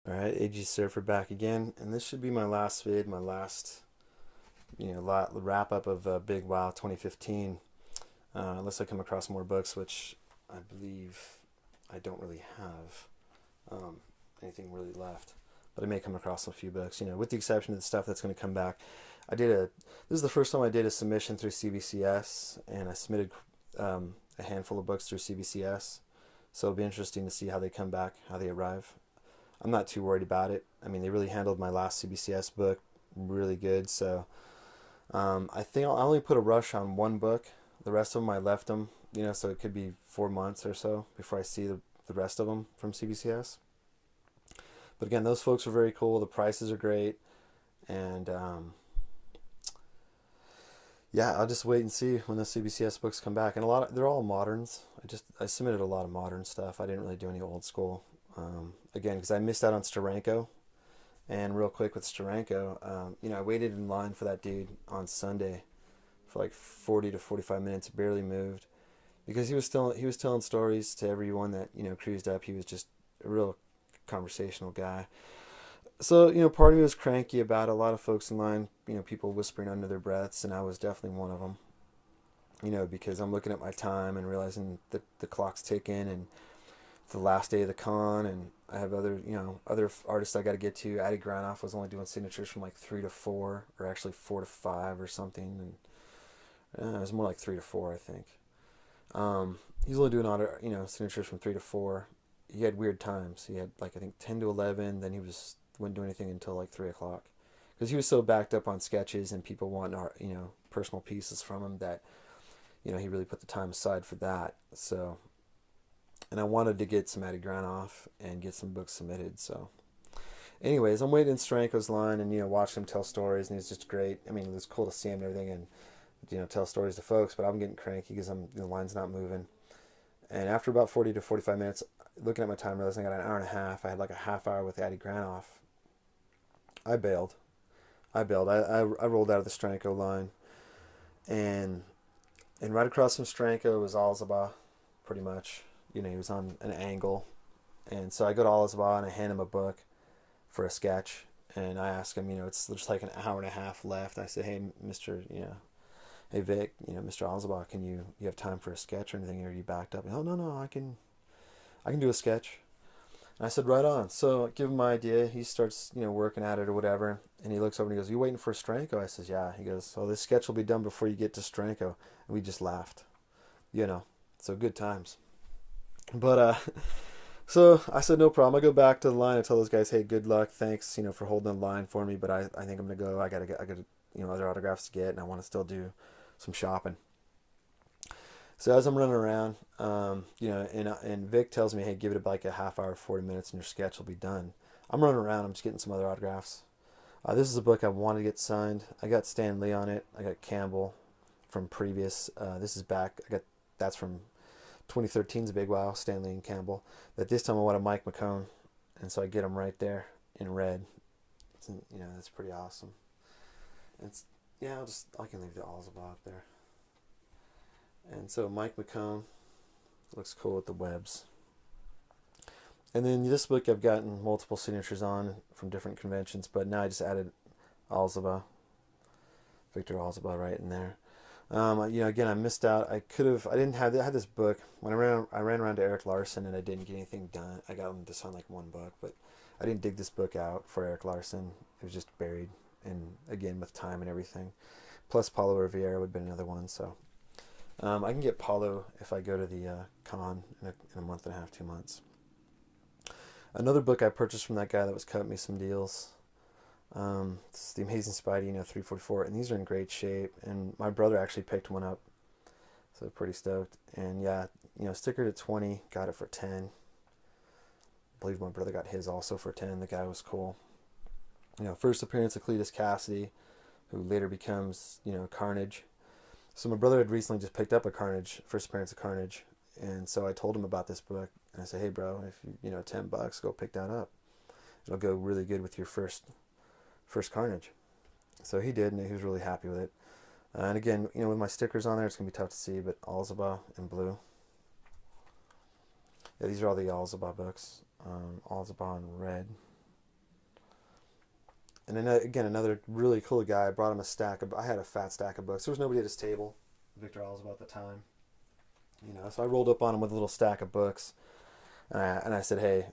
Alright, AG Surfer back again, and this should be my last vid, my last, wrap up of Big WoW 2015. Unless I come across more books, which I believe I don't really have anything really left. But I may come across a few books, with the exception of the stuff that's going to come back. This is the first time I did a submission through CBCS, and I submitted a handful of books through CBCS. So it'll be interesting to see how they come back, how they arrive. I'm not too worried about it. I mean, they really handled my last CBCS book really good. So I think I only put a rush on one book. The rest of them I left them, so it could be 4 months or so before I see the rest of them from CBCS. But again, those folks are very cool. The prices are great. And yeah, I'll just wait and see when the CBCS books come back. And they're all moderns. I submitted a lot of modern stuff. I didn't really do any old school. Again, because I missed out on Steranko. And real quick with Steranko, I waited in line for that dude on Sunday for like 40 to 45 minutes, barely moved, because he was telling stories to everyone that cruised up. He was just a real conversational guy. So part of me was cranky about a lot of folks in line. People whispering under their breaths, and I was definitely one of them. Because I'm looking at my time and realizing that the clock's ticking, and it's the last day of the con, and I have other artists I got to get to. Addy Granoff was only doing signatures from like 3 to 4, or actually 4 to 5 or something, and it was more like 3 to 4, I think. He's only doing signatures from 3 to 4. He had weird times. He had like I think 10 to 11. Then wouldn't do anything until like 3 o'clock, because he was so backed up on sketches and people wanting personal pieces from him that he really put the time aside for that. So. And I wanted to get some Addy Granoff and get some books submitted. So, anyways, I'm waiting in Steranko's line and watch him tell stories, and he's just great. I mean, it was cool to see him and everything, and tell stories to folks. But I'm getting cranky because the line's not moving. And after about 40 to 45 minutes, looking at my time, realizing I got an hour and a half. I had like a half hour with Addy Granoff. I bailed. I rolled out of the Steranko line, and right across from Steranko was Alzaba, pretty much. He was on an angle. And so I go to Alizaba and I hand him a book for a sketch. And I ask him, there's like an hour and a half left. I say, hey, hey Vic, Mr. Alizaba, you have time for a sketch or anything? Or are you backed up? Oh, no, I can do a sketch. And I said, right on. So I give him my idea. He starts, working at it or whatever. And he looks over and he goes, you waiting for Steranko? I says, yeah. He goes, oh, this sketch will be done before you get to Steranko. And we just laughed, so good times. But so I said no problem. I go back to the line. I tell those guys, hey, good luck. Thanks, for holding the line for me. But I think I'm gonna go. I got other autographs to get, and I want to still do some shopping. So as I'm running around, and Vic tells me, hey, give it like a half hour, 40 minutes, and your sketch will be done. I'm running around. I'm just getting some other autographs. This is a book I wanted to get signed. I got Stan Lee on it. I got Campbell from previous. This is back. That's from 2013's Big WoW, Stanley and Campbell. That this time I want a Mike McCone, and so I get him right there in red. That's pretty awesome. And I can leave the Alzaba up there. And so Mike McCone looks cool with the webs. And then this book I've gotten multiple signatures on from different conventions, but now I just added Alzaba, Victor Alzaba right in there. Again, I missed out. I had this book when I ran around to Eric Larson, and I didn't get anything done. I got him to sign like one book, but I didn't dig this book out for Eric Larson. It was just buried, and again with time and everything. Plus Paulo Riviera would have been another one. So I can get Paulo if I go to the con in a month and a half, 2 months. Another book I purchased from that guy that was cutting me some deals. It's the Amazing Spidey, 344, and these are in great shape. And my brother actually picked one up, so pretty stoked. And yeah, stickered at 20, got it for 10. I believe my brother got his also for 10. The guy was cool. First appearance of Cletus Cassidy, who later becomes Carnage. So my brother had recently just picked up a Carnage, first appearance of Carnage, and so I told him about this book, and I said, hey bro, if $10, go pick that up. It'll go really good with your first Carnage. So he did, and he was really happy with it. And again, with my stickers on there, it's going to be tough to see, but Alzaba in blue. Yeah, these are all the Alzaba books. Alzaba in red. And then, again, another really cool guy. I brought him a stack of. I had a fat stack of books. There was nobody at his table. Victor Alls about the time, So I rolled up on him with a little stack of books, and I said, "Hey,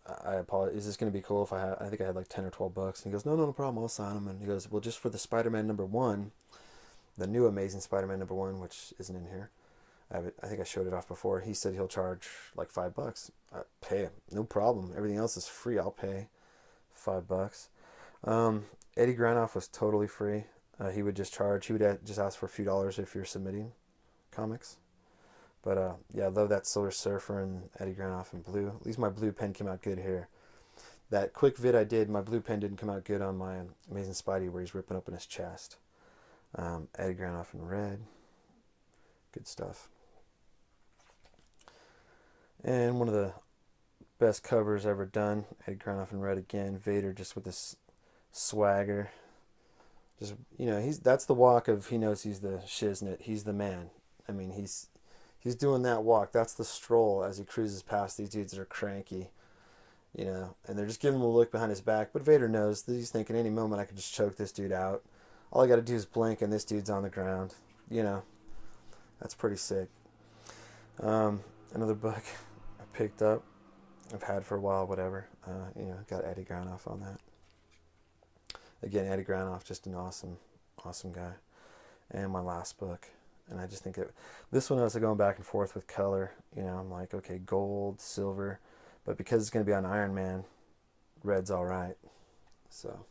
I apologize. Is this going to be cool if I had? I think I had like 10 or 12 books." And he goes, "No, no, no problem. I'll sign them." And he goes, "Well, just for the Spider-Man #1, the new Amazing Spider-Man #1, which isn't in here. I think I showed it off before. He said he'll charge like $5. I pay him, no problem. Everything else is free. I'll pay $5. Eddie Granoff was totally free. He would just charge. He would just ask for a few dollars if you're submitting comics. But yeah, I love that Silver Surfer and Eddie Granoff in blue. At least my blue pen came out good here. That quick vid I did, my blue pen didn't come out good on my Amazing Spidey where he's ripping open his chest. Eddie Granoff in red. Good stuff. And one of the best covers ever done. Eddie Granoff in red again. Vader just with this swagger. Just, that's the walk of he knows he's the shiznit. He's the man. I mean, he's doing that walk. That's the stroll as he cruises past these dudes that are cranky, and they're just giving him a look behind his back. But Vader knows that he's thinking any moment I could just choke this dude out. All I got to do is blink and this dude's on the ground. That's pretty sick. Another book I picked up, I've had for a while, whatever. Got Eddie Granoff on that. Again, Eddie Granoff, just an awesome, awesome guy. And my last book. And I just think this one I was going back and forth with color. I'm like, okay, gold, silver. But because it's going to be on Iron Man, red's all right. So,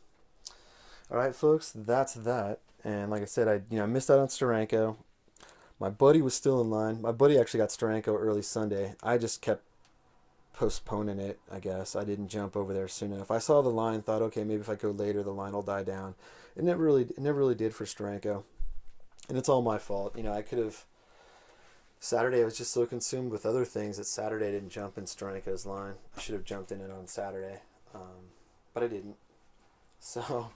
all right, folks, that's that. And like I said, I missed out on Steranko. My buddy was still in line. My buddy actually got Steranko early Sunday. I just kept postponing it, I guess. I didn't jump over there soon enough. I saw the line, thought, okay, maybe if I go later, the line will die down. It never really did for Steranko. And it's all my fault. I could have... Saturday, I was just so consumed with other things that Saturday I didn't jump in Steranko's line. I should have jumped in it on Saturday. But I didn't. So...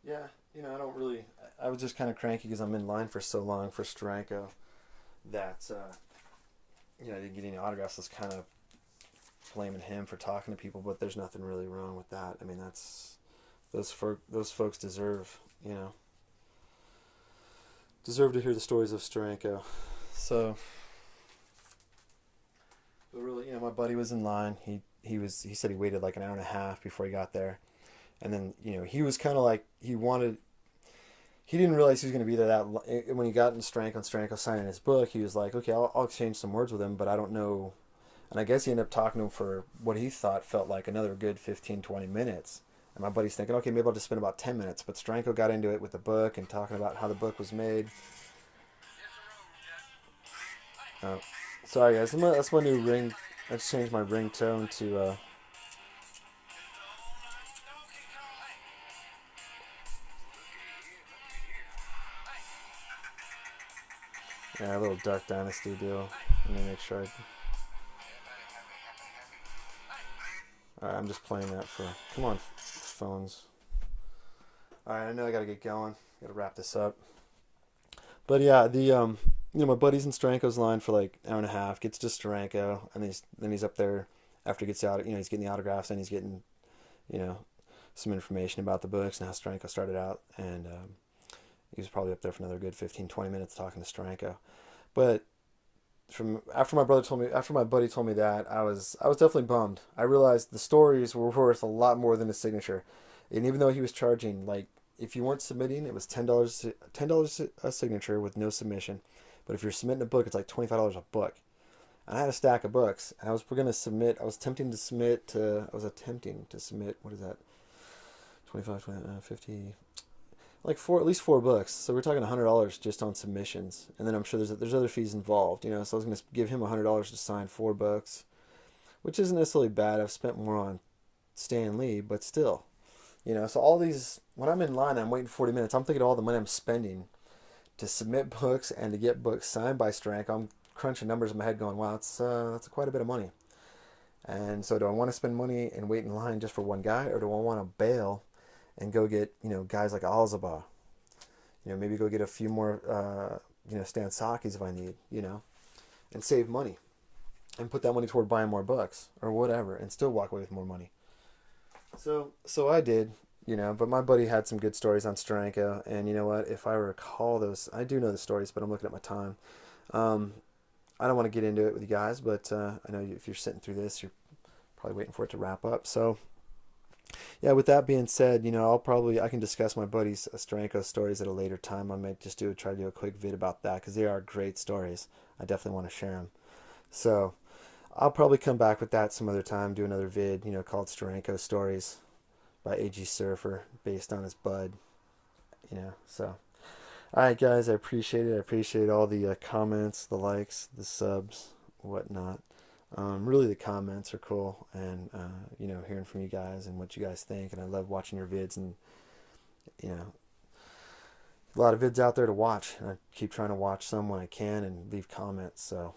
yeah, I don't really... I was just kind of cranky because I'm in line for so long for Steranko that, I didn't get any autographs. I was kind of blaming him for talking to people, but there's nothing really wrong with that. I mean, that's... Those folks deserve to hear the stories of Steranko. So, but really, my buddy was in line. He said he waited like an hour and a half before he got there, and then he was kind of like he didn't realize he was going to be there when he got in Steranko signing his book. He was like, okay, I'll exchange some words with him, but I don't know. And I guess he ended up talking to him for what he thought felt like another good 15-20 minutes. And my buddy's thinking, okay, maybe I'll just spend about 10 minutes. But Steranko got into it with the book and talking about how the book was made. Sorry, guys. That's my new ring. I just changed my ringtone to... Yeah, a little Dark Dynasty deal. Let me make sure Alright, I'm just playing that for... Come on, phones. Alright, I know I gotta get going. Gotta wrap this up. But yeah, my buddy's in Steranko's line for like an hour and a half, gets to Steranko, and then he's up there after he gets out, he's getting the autographs, and he's getting, some information about the books and how Steranko started out, and he was probably up there for another good 15-20 minutes talking to Steranko. But after my buddy told me that, I was definitely bummed. I realized the stories were worth a lot more than a signature, and even though he was charging, like, if you weren't submitting, it was $10 a signature with no submission. But if you're submitting a book, it's like $25 a book. And I had a stack of books, and I was attempting to submit, what is that? 25, 20, 50, like at least four books. So we're talking $100 just on submissions. And then I'm sure there's other fees involved, So I was going to give him $100 to sign 4 books, which isn't necessarily bad. I've spent more on Stan Lee, but still, so all these, when I'm in line, I'm waiting 40 minutes. I'm thinking of all the money I'm spending to submit books and to get books signed by Steranko. I'm crunching numbers in my head going, wow, that's quite a bit of money. And so do I want to spend money and wait in line just for one guy, or do I want to bail and go get, guys like Alzaba? Maybe go get a few more, Stan Sakis if I need, and save money. and put that money toward buying more books or whatever, and still walk away with more money. So I did, but my buddy had some good stories on Steranko, and you know what? If I recall those, I do know the stories, but I'm looking at my time. Um, I don't want to get into it with you guys, but I know if you're sitting through this, you're probably waiting for it to wrap up. So yeah, with that being said, I can discuss my buddy's Steranko stories at a later time. I might just try to do a quick vid about that because they are great stories. I definitely want to share them. So I'll probably come back with that some other time, do another vid, called Steranko Stories by AG Surfer, based on his bud, So, all right, guys, I appreciate it. I appreciate all the comments, the likes, the subs, whatnot. Really, the comments are cool, and hearing from you guys and what you guys think. And I love watching your vids, and you know, a lot of vids out there to watch. And I keep trying to watch some when I can and leave comments. So,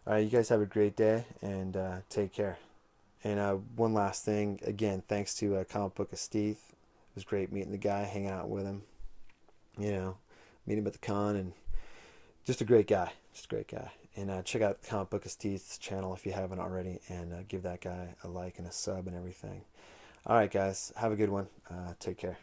all right, you guys have a great day, and take care. And one last thing, again, thanks to Comic Book of Steve. It was great meeting the guy, hanging out with him. Meet him at the con, and just a great guy. Just a great guy. And check out Comic Book of Steve's channel if you haven't already, and give that guy a like and a sub and everything. All right, guys, have a good one. Take care.